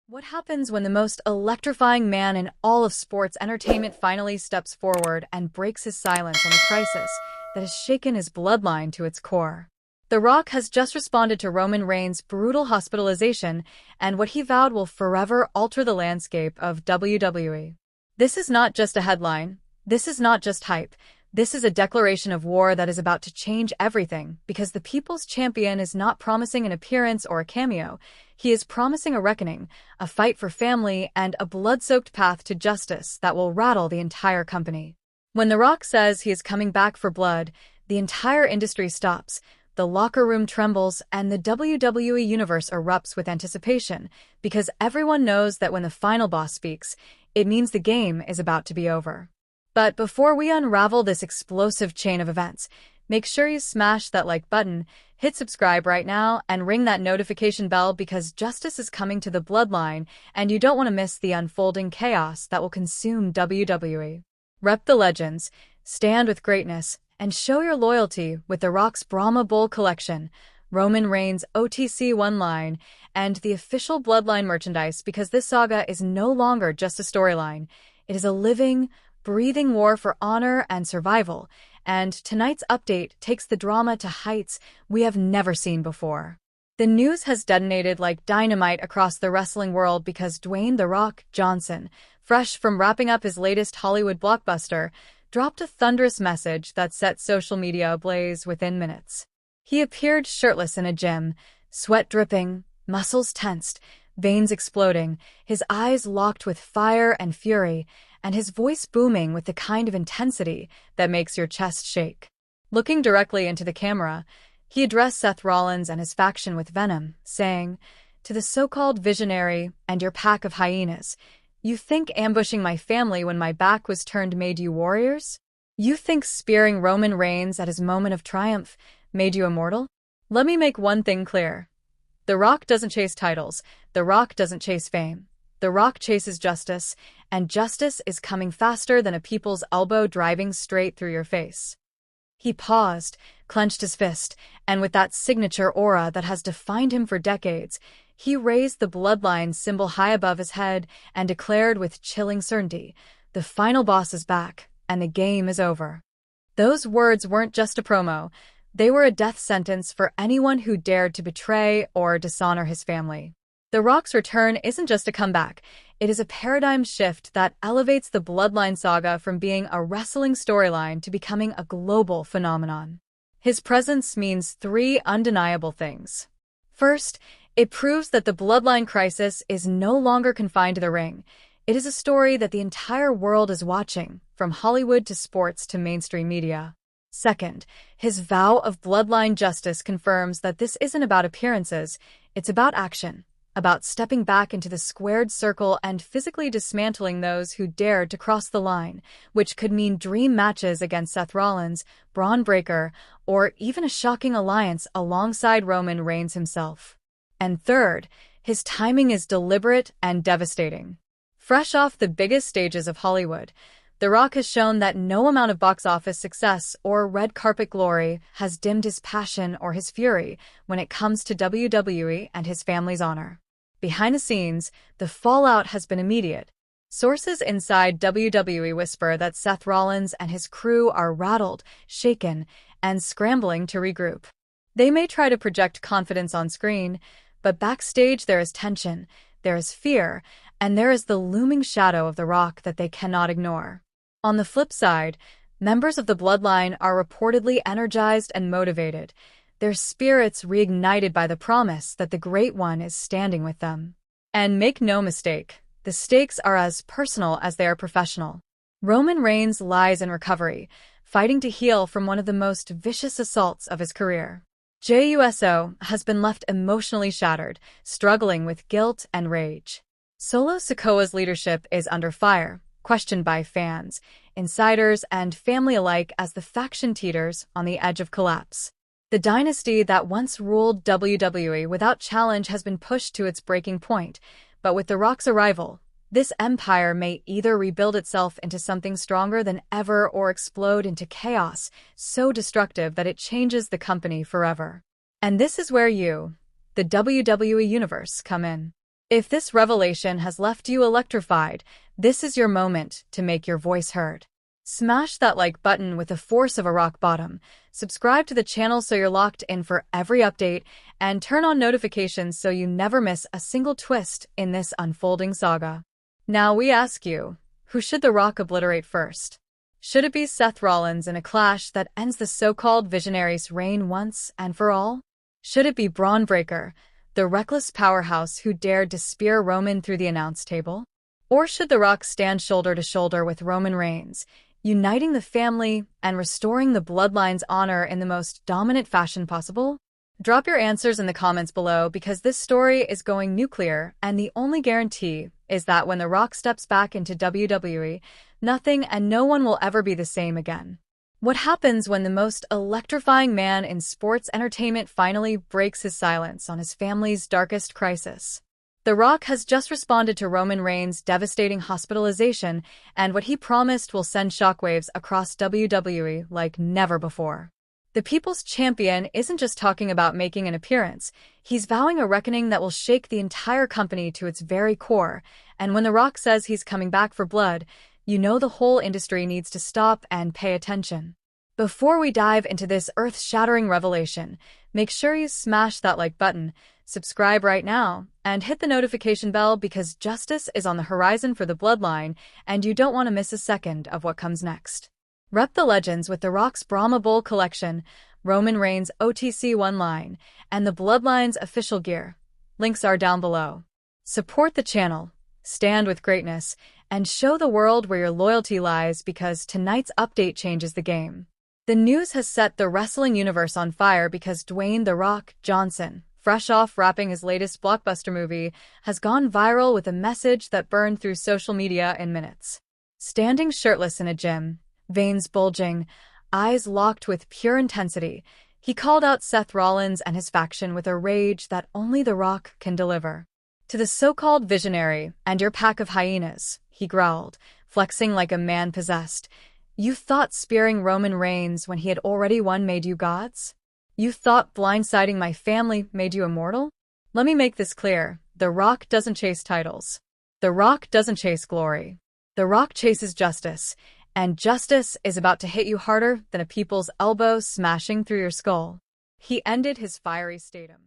What happens when the most electrifying man in all of sports entertainment finally steps forward and breaks his silence on the crisis that has shaken his bloodline to its core? The Rock has just responded to Roman Reigns' brutal hospitalization and what he vowed will forever alter the landscape of WWE. This is not just a headline. This is not just hype. This is a declaration of war that is about to change everything because the People's Champion is not promising an appearance or a cameo. He is promising a reckoning, a fight for family, and a blood-soaked path to justice that will rattle the entire company. When The Rock says he is coming back for blood, the entire industry stops, the locker room trembles, and the WWE universe erupts with anticipation because everyone knows that when the final boss speaks, it means the game is about to be over. But before we unravel this explosive chain of events, make sure you smash that like button, hit subscribe right now, and ring that notification bell because justice is coming to the bloodline and you don't want to miss the unfolding chaos that will consume WWE. Rep the legends, stand with greatness, and show your loyalty with The Rock's Brahma Bull collection, Roman Reigns' OTC One line, and the official Bloodline merchandise because this saga is no longer just a storyline. It is a living, breathing war for honor and survival, and tonight's update takes the drama to heights we have never seen before. The news has detonated like dynamite across the wrestling world because Dwayne "The Rock" Johnson, fresh from wrapping up his latest Hollywood blockbuster, dropped a thunderous message that set social media ablaze within minutes. He appeared shirtless in a gym, sweat dripping, muscles tensed, veins exploding, his eyes locked with fire and fury, and his voice booming with the kind of intensity that makes your chest shake. Looking directly into the camera, he addressed Seth Rollins and his faction with venom, saying, "To the so-called visionary and your pack of hyenas, you think ambushing my family when my back was turned made you warriors? You think spearing Roman Reigns at his moment of triumph made you immortal? Let me make one thing clear. The Rock doesn't chase titles. The Rock doesn't chase fame. The Rock chases justice, and justice is coming faster than a people's elbow driving straight through your face." He paused, clenched his fist, and with that signature aura that has defined him for decades, he raised the bloodline symbol high above his head and declared with chilling certainty, "The final boss is back, and the game is over." Those words weren't just a promo. They were a death sentence for anyone who dared to betray or dishonor his family. The Rock's return isn't just a comeback. It is a paradigm shift that elevates the Bloodline saga from being a wrestling storyline to becoming a global phenomenon. His presence means three undeniable things. First, it proves that the Bloodline crisis is no longer confined to the ring. It is a story that the entire world is watching, from Hollywood to sports to mainstream media. Second, his vow of bloodline justice confirms that this isn't about appearances, it's about action. About stepping back into the squared circle and physically dismantling those who dared to cross the line, which could mean dream matches against Seth Rollins, Braun Breaker, or even a shocking alliance alongside Roman Reigns himself. And third, his timing is deliberate and devastating. Fresh off the biggest stages of Hollywood, The Rock has shown that no amount of box office success or red carpet glory has dimmed his passion or his fury when it comes to WWE and his family's honor. Behind the scenes, the fallout has been immediate. Sources inside WWE whisper that Seth Rollins and his crew are rattled, shaken, and scrambling to regroup. They may try to project confidence on screen, but backstage there is tension, there is fear, and there is the looming shadow of The Rock that they cannot ignore. On the flip side, members of the Bloodline are reportedly energized and motivated, their spirits reignited by the promise that the Great One is standing with them. And make no mistake, the stakes are as personal as they are professional. Roman Reigns lies in recovery, fighting to heal from one of the most vicious assaults of his career. JUSO has been left emotionally shattered, struggling with guilt and rage. Solo Sikoa's leadership is under fire, questioned by fans, insiders, and family alike as the faction teeters on the edge of collapse. The dynasty that once ruled WWE without challenge has been pushed to its breaking point, but with The Rock's arrival, this empire may either rebuild itself into something stronger than ever or explode into chaos so destructive that it changes the company forever. And this is where you, the WWE Universe, come in. If this revelation has left you electrified, this is your moment to make your voice heard. Smash that like button with the force of a rock bottom, subscribe to the channel so you're locked in for every update, and turn on notifications so you never miss a single twist in this unfolding saga. Now we ask you, who should The Rock obliterate first? Should it be Seth Rollins in a clash that ends the so-called visionary's reign once and for all? Should it be Braun Breaker, the reckless powerhouse who dared to spear Roman through the announce table? Or should The Rock stand shoulder to shoulder with Roman Reigns, uniting the family and restoring the Bloodline's honor in the most dominant fashion possible? Drop your answers in the comments below because this story is going nuclear, and the only guarantee is that when The Rock steps back into WWE, nothing and no one will ever be the same again. What happens when the most electrifying man in sports entertainment finally breaks his silence on his family's darkest crisis? The Rock has just responded to Roman Reigns' devastating hospitalization, and what he promised will send shockwaves across WWE like never before. The People's Champion isn't just talking about making an appearance, he's vowing a reckoning that will shake the entire company to its very core, and when The Rock says he's coming back for blood, you know the whole industry needs to stop and pay attention. Before we dive into this earth-shattering revelation, make sure you smash that like button, subscribe right now, and hit the notification bell because justice is on the horizon for the Bloodline, and you don't want to miss a second of what comes next. Rep the legends with The Rock's Brahma Bull collection, Roman Reigns' OTC1 line, and the Bloodline's official gear. Links are down below. Support the channel, stand with greatness, and show the world where your loyalty lies because tonight's update changes the game. The news has set the wrestling universe on fire because Dwayne "The Rock" Johnson, fresh off wrapping his latest blockbuster movie, has gone viral with a message that burned through social media in minutes. Standing shirtless in a gym, veins bulging, eyes locked with pure intensity, he called out Seth Rollins and his faction with a rage that only The Rock can deliver. To the so-called visionary and your pack of hyenas, he growled, flexing like a man possessed. You thought spearing Roman Reigns when he had already won made you gods? You thought blindsiding my family made you immortal? Let me make this clear. The Rock doesn't chase titles. The Rock doesn't chase glory. The Rock chases justice, and justice is about to hit you harder than a people's elbow smashing through your skull. He ended his fiery statement.